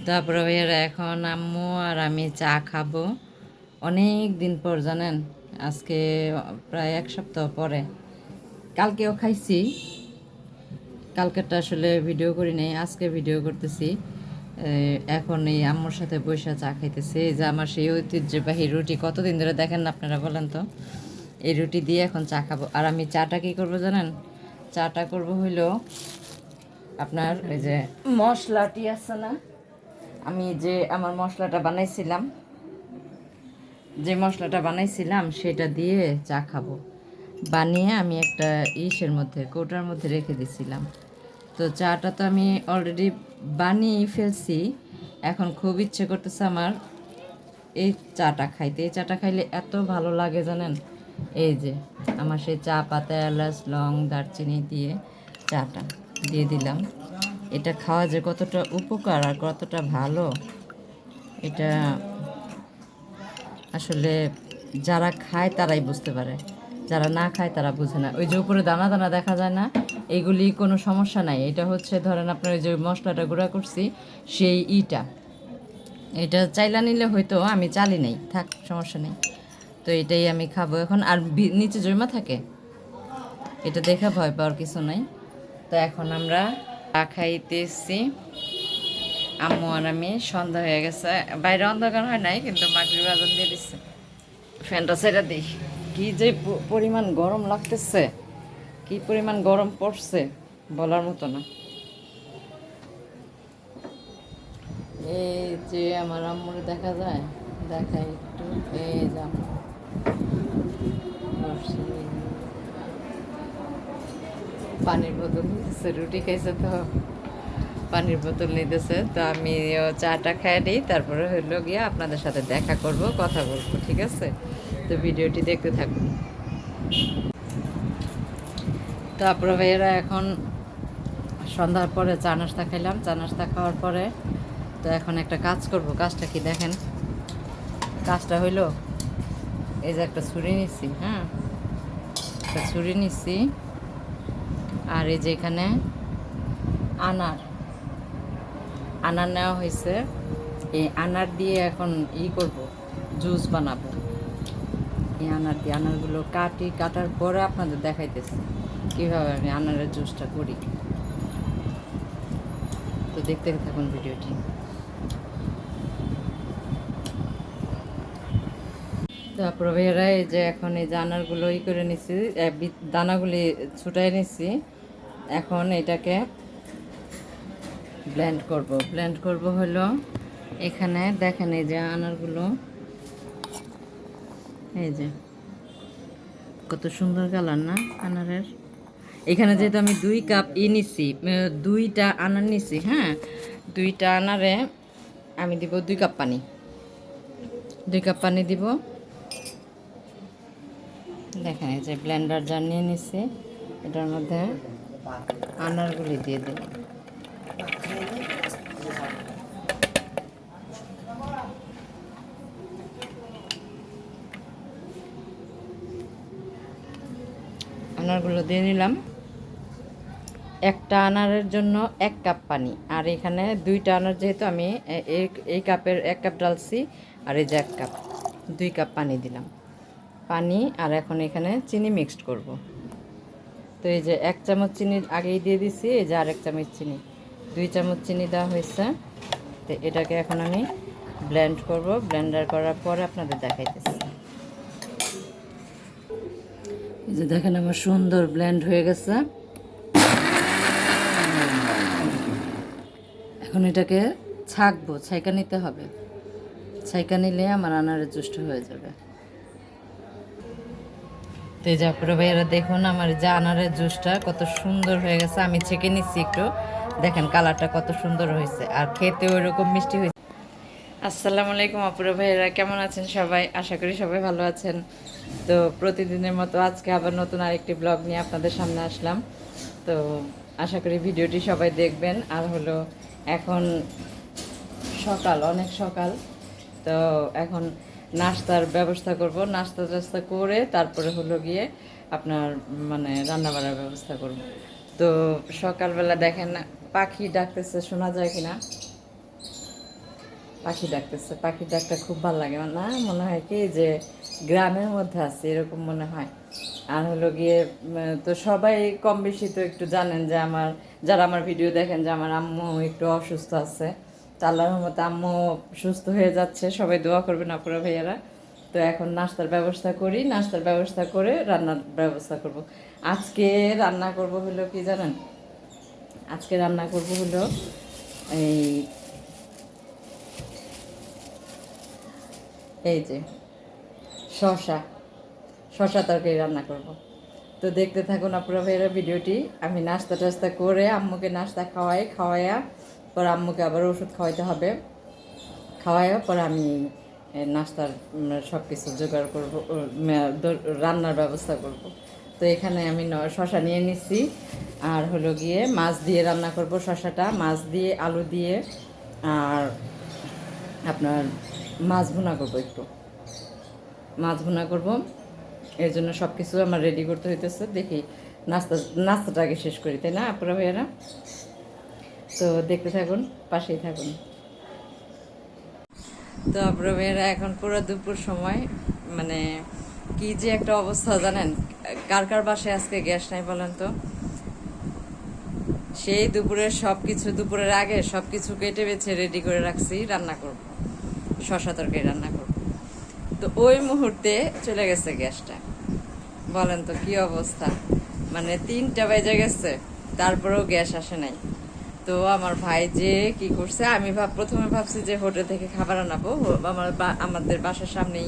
তারপরে ভাইয়ারা এখন আম্মু আর আমি চা খাবো অনেক দিন পর, জানেন। আজকে প্রায় এক সপ্তাহ পরে। কালকেও খাইছি, কালকেরটা আসলে ভিডিও করি নাই, আজকে ভিডিও করতেছি। এখন এই আম্মুর সাথে বসে চা খাইতেছি। এই যে আমার সেই ঐতিহ্যবাহী রুটি, কতদিন ধরে দেখেন না আপনারা, বলেন তো। এই রুটি দিয়ে এখন চা খাবো। আর আমি চাটা কী করবো জানেন? চাটা করব হইলো আপনার এই যে মশলাটি আছে না, আমি যে আমার মশলাটা বানাইছিলাম সেটা দিয়ে চা খাবো। বানিয়ে আমি একটা কৌটার মধ্যে রেখে দিছিলাম। তো চাটা তো আমি অলরেডি বানিয়ে ফেলছি। এখন খুব ইচ্ছে করতেছে আমার এই চাটা খাইতে। এই চাটা খাইলে এত ভালো লাগে জানেন। এই যে আমার সেই চা পাতা, এলাচ, লং, দারচিনি দিয়ে চাটা দিয়ে দিলাম। এটা খাওয়া যে কতটা উপকার আর কতটা ভালো, এটা আসলে যারা খায় তারাই বুঝতে পারে, যারা না খায় তারা বুঝে না। ওই যে উপরে দানা দানা দেখা যায় না, এগুলি কোনো সমস্যা নাই। এটা হচ্ছে ধরেন আপনার ওই যে মশলাটা গুঁড়া করছি সেই এটা চাইলা নিলে হয়তো, আমি চালি নেই, থাক সমস্যা নেই। তো এটাই আমি খাবো এখন। আর নিচে জমা থাকে, এটা দেখে ভয় পাওয়ার কিছু নাই। তো এখন আমরা চা খাইতেছি আম্মু আর আমি। সন্ধ্যা হয়ে গেছে, বাইরে অন্ধকার হয় নাই, কিন্তু মাগরিব আজান দিয়ে দিচ্ছে। ফ্যানটা ছেড়ে দিই। কি যে পরিমাণ গরম লাগতেছে, কি পরিমাণ গরম পড়ছে বলার মতো না। এই যে আমার আম্মুরে দেখা যায়, দেখাই একটু। এই যে আম্মু বসে পানির বোতল নিতেছে, রুটি খাইছে তো পানির বোতল নিতেছে। তো আমিও চাটা খাই দিই, তারপরে হইলো গিয়া আপনাদের সাথে দেখা করব, কথা বলবো, ঠিক আছে? তো ভিডিওটি দেখতে থাকুন। তারপরে ভাইয়েরা এখন সন্ধ্যার পরে চা নাস্তা খাইলাম। চা নাস্তা খাওয়ার পরে তো এখন একটা কাজ করব। কাজটা কি দেখেন? কাজটা হইলো এই যে একটা ছুরি নিচ্ছি, হ্যাঁ, একটা ছুরি নিচ্ছি। আর এই যে এখানে আনার আনার নেওয়া হয়েছে। এই আনার দিয়ে এখন করব, জুস বানাবো। এই আনার দিয়ে আনারগুলো কাটার পরে আপনাদের দেখাইতেছি কীভাবে আমি আনারের জুসটা করি। তো দেখতে থাকুন ভিডিওটি। তারপরে ভাইয়েরা এই যে এখন এই যে আনারগুলো করে নিচ্ছি, দানাগুলি ছুটাই নিচ্ছি। এখন এটাকে ব্লেন্ড করব হলো এখানে দেখেন এই যে আনারগুলো, এই যে কত সুন্দর কালার না আনারের। এখানে যেহেতু আমি 2 কাপ নিচ্ছি, 2টা আনার নিচ্ছি, হ্যাঁ, 2টা আনারে আমি দিব 2 কাপ পানি। 2 কাপ পানি দিব। দেখেন এই যে ব্লেন্ডার জার নিয়ে নিচ্ছি, এটার মধ্যে আনারগুলি দিয়ে দিলাম। আনারগুলো দিয়ে নিলাম। একটা আনারের জন্য 1 কাপ পানি। আর এখানে 2টা আনার যেহেতু আমি এই কাপের 1 কাপ ডালছি, আর এই যে 1 কাপ, 2 কাপ পানি দিলাম। পানি আর এখন এখানে চিনি মিক্সড করব। তো এই যে 1 চামচ চিনি আগেই দিয়ে দিছি, এই যে আর 1 চামচ চিনি, 2 চামচ চিনি দেওয়া হয়েছে। তো এটাকে এখন আমি ব্লেন্ড করব। ব্লেন্ডার করার পরে আপনাদের দেখাইতেছি। এই যে দেখেন আমার সুন্দর ব্লেন্ড হয়ে গেছে। এখন এটাকে ছাইকা নিতে হবে। ছাইকা নিলে আমার আনারের জুসটা হয়ে যাবে। তো এই যে আপুরা ভাইয়ারা দেখুন আমার যে আনারের জুসটা কত সুন্দর হয়ে গেছে। আমি ছেঁকে নিচ্ছি একটু, দেখেন কালারটা কত সুন্দর হয়েছে, আর খেতে ওই রকম মিষ্টি হয়েছে। আসসালামু আলাইকুম আপুরা ভাইয়ারা, কেমন আছেন সবাই? আশা করি সবাই ভালো আছেন। তো প্রতিদিনের মতো আজকে আবার নতুন আরেকটি ব্লগ নিয়ে আপনাদের সামনে আসলাম। তো আশা করি ভিডিওটি সবাই দেখবেন। আর হলো এখন অনেক সকাল। তো এখন নাস্তার ব্যবস্থা করব। নাস্তা করে তারপরে হলো গিয়ে আপনার মানে রান্না বান্নার ব্যবস্থা করব। তো সকালবেলা দেখেন পাখি ডাকতেছে, শোনা যায় কিনা। পাখি ডাকতেছে, পাখির ডাকটা খুব ভালো লাগে আমার না, মনে হয় কি যে গ্রামের মধ্যে আছে এরকম মনে হয়। আর হলো গিয়ে তো সবাই কম বেশি তো একটু জানেন যে আমার, যারা আমার ভিডিও দেখেন, যে আমার আম্মু একটু অসুস্থ আছে। তো আল্লাহর রহমতে আম্মু সুস্থ হয়ে যাচ্ছে, সবাই দোয়া করবেন আপনারা ভাইয়ারা। তো এখন নাস্তার ব্যবস্থা করি, নাস্তার ব্যবস্থা করে রান্নার ব্যবস্থা করব। আজকে রান্না করব হলো কি জানেন, আজকে রান্না করব হলো এই এই যে শসা, শসা তরকারি রান্না করব। তো দেখতে থাকুন আপনারা ভাইয়েরা ভিডিওটি। আমি নাস্তা টাস্তা করে আম্মুকে নাস্তা খাওয়াইয়া পর আম্মুকে আবার ওষুধ খাওয়াইতে হবে, খাওয়াইয়া পর আমি নাস্তার সব কিছু জোগাড় করবো, রান্নার ব্যবস্থা করব। তো এখানে আমি শসা নিয়ে নিচ্ছি, আর হলো গিয়ে মাছ দিয়ে রান্না করব শসাটা, মাছ দিয়ে আলু দিয়ে, আর আপনার মাছ ভুনা করবো, একটু মাছ ভুনা করব। এর জন্য সব কিছু আমার রেডি করতে হইতেছে। দেখি নাস্তাটা আগে শেষ করি, তাই না আপনারা ভাইয়ারা? তো দেখতে থাকুন, পাশেই থাকুন। তো আপনারা ভাইয়ারা এখন পুরো দুপুর সময়, মানে কি যে একটা অবস্থা জানেন, কার কার বাসায় আজকে গ্যাস নাই বলেন তো? সেই দুপুরের সব কিছু, দুপুরের আগে সব কিছু কেটে বেছে রেডি করে রাখছি, রান্না করব, শসা তরকারি রান্না করব। তো ওই মুহূর্তে চলে গেছে গ্যাসটা, বলেন তো কি অবস্থা, মানে 3টা বেজে গেছে, তারপরেও গ্যাস আসে নাই। তো আমার ভাই যে কি করছে, আমি প্রথমে ভাবছি যে হোটেল থেকে খাবার আনাবো, আমাদের বাসার সামনেই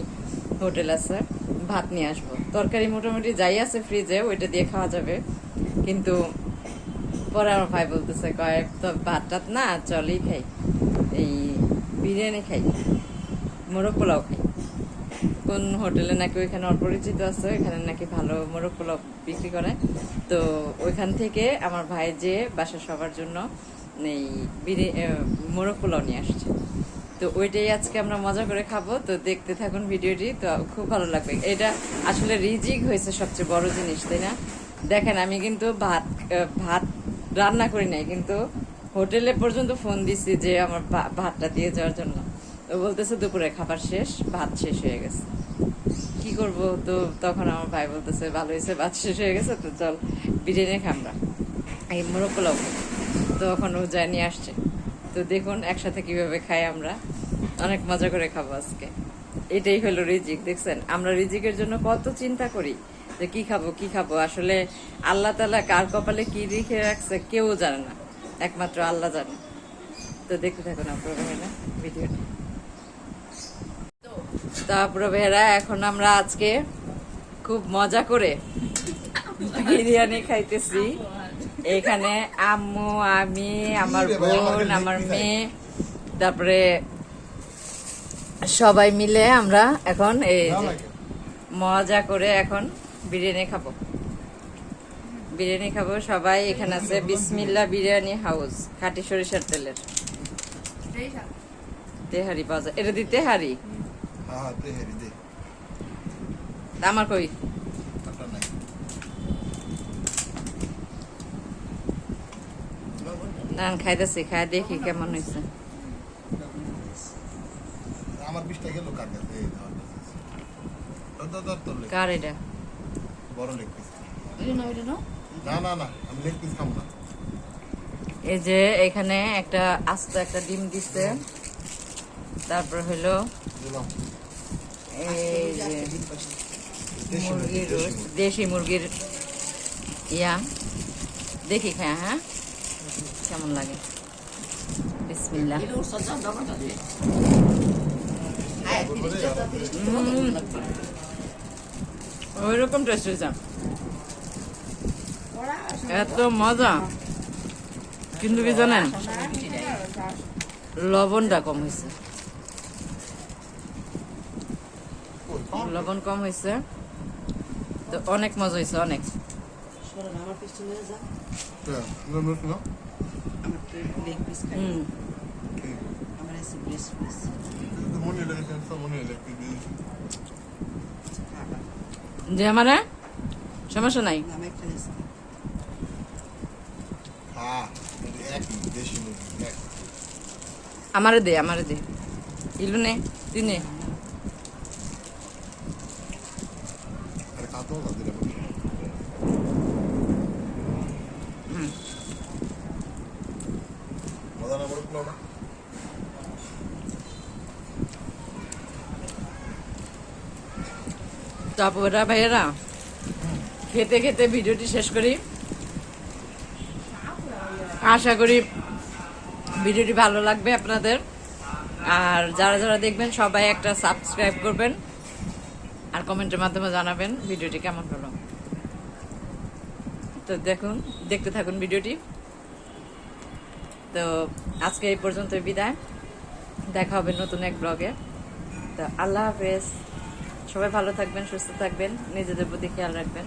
হোটেল আছে, ভাত নিয়ে আসবো, তরকারি মোটামুটি যাই আছে ফ্রিজে, ওইটা দিয়ে খাওয়া যাবে। কিন্তু পরে আমার ভাই বলতেছে, কয় তো ভাত টাত না, চলেই খাই, এই বিরিয়ানি খাই, মোরগ পোলাও খাই। কোন হোটেলে নাকি ওইখানে অপরিচিত আছে, ওইখানে নাকি ভালো মোরগ পোলাও বিক্রি করে। তো ওইখান থেকে আমার ভাই যে বাসা সবার জন্য এই মোরগ পোলাও নিয়ে আসছে। তো ওইটাই আজকে আমরা মজা করে খাবো। তো দেখতে থাকুন ভিডিওটি, তো খুব ভালো লাগবে। এটা আসলে রিজিক হয়েছে সবচেয়ে বড় জিনিস, তাই না? দেখেন আমি কিন্তু ভাত রান্না করি নাই, কিন্তু হোটেলে পর্যন্ত ফোন দিছি যে আমার ভাতটা দিয়ে যাওয়ার জন্য। ও বলতেছে দুপুরে খাবার শেষ, ভাত শেষ হয়ে গেছে, কি করব? তো তখন আমার ভাই বলতেছে, ভালো হয়েছে ভাত শেষ হয়ে গেছে, তো চল বিরিয়ানি খামরা, এই মোরগ পোলাও। তখন ও যায় নিয়ে আসছে। তো দেখুন একসাথে কিভাবে খাই আমরা, অনেক মজা করে খাবো আজকে। এটাই হলো রিজিক, দেখছেন? আমরা রিজিকের জন্য কত চিন্তা করি যে কি খাবো কি খাবো, আসলে আল্লাহ তাআলা কার কপালে কি লিখে রাখছে কেউ জানে না, একমাত্র আল্লাহ জানে। তো দেখতে থাকুন আপনারা ভাইরা ভিডিওটা। তারপরে ভাইরা এখন আমরা আজকে খুব মজা করে বিরিয়ানি খাইতেছি। এখানে আম্মু, আমি, আমার বোন, আমার মেয়ে, তারপরে সবাই মিলে আমরা এখন এই যে মজা করে এখন বিরিয়ানি খাবো, বিরিয়ানি খাবো সবাই। এখানে আছে বিসমিল্লাহ বিরিয়ানি হাউস, খাঁটি সরিষার তেলের তেহারি পাওয়া যায়। এটা দিতে তেহারি, আমার কই না, খাইতেছি, খাই দেখি কেমন হয়েছে। আমার 20টা গেল কার কাছে? কার এটা? বড় লেগ পিস। না, না না, আমি লেগ পিস খাবো না। এই যে এখানে একটা আস্ত একটা ডিম দিচ্ছে, তারপর হলো এই যে মুরগির রোস্ট, দেশি মুরগির ইয়া, দেখি খায়, হ্যাঁ কেমন লাগে। বিসমিল্লাহ। ওইরকম টেস্ট হয়েছে, এত মজা। কিন্তু কি জানেন, লবণটা কম হয়েছে, লবণ কম হয়েছে। তো অনেক মজা হয়েছে, অনেক। যে মানে সমস্যা নাই, আমারে দে, আমারে দে। ইলু নে তুই নে আরে কাতো না দিলে বলছি। মজা না বড় পোলাওটা? তারপরে ভাইয়েরা খেতে খেতে ভিডিওটি শেষ করি। আশা করি ভিডিওটি ভালো লাগবে আপনাদের। আর যারা যারা দেখবেন সবাই একটা সাবস্ক্রাইব করবেন আর কমেন্টের মাধ্যমে জানাবেন ভিডিওটি কেমন হলো। তো দেখতে থাকুন ভিডিওটি। তো আজকে এই পর্যন্ত বিদায়, দেখা হবে নতুন এক ব্লগে। তো আল্লাহ হাফেজ, সবাই ভালো থাকবেন, সুস্থ থাকবেন, নিজেদের প্রতি খেয়াল রাখবেন।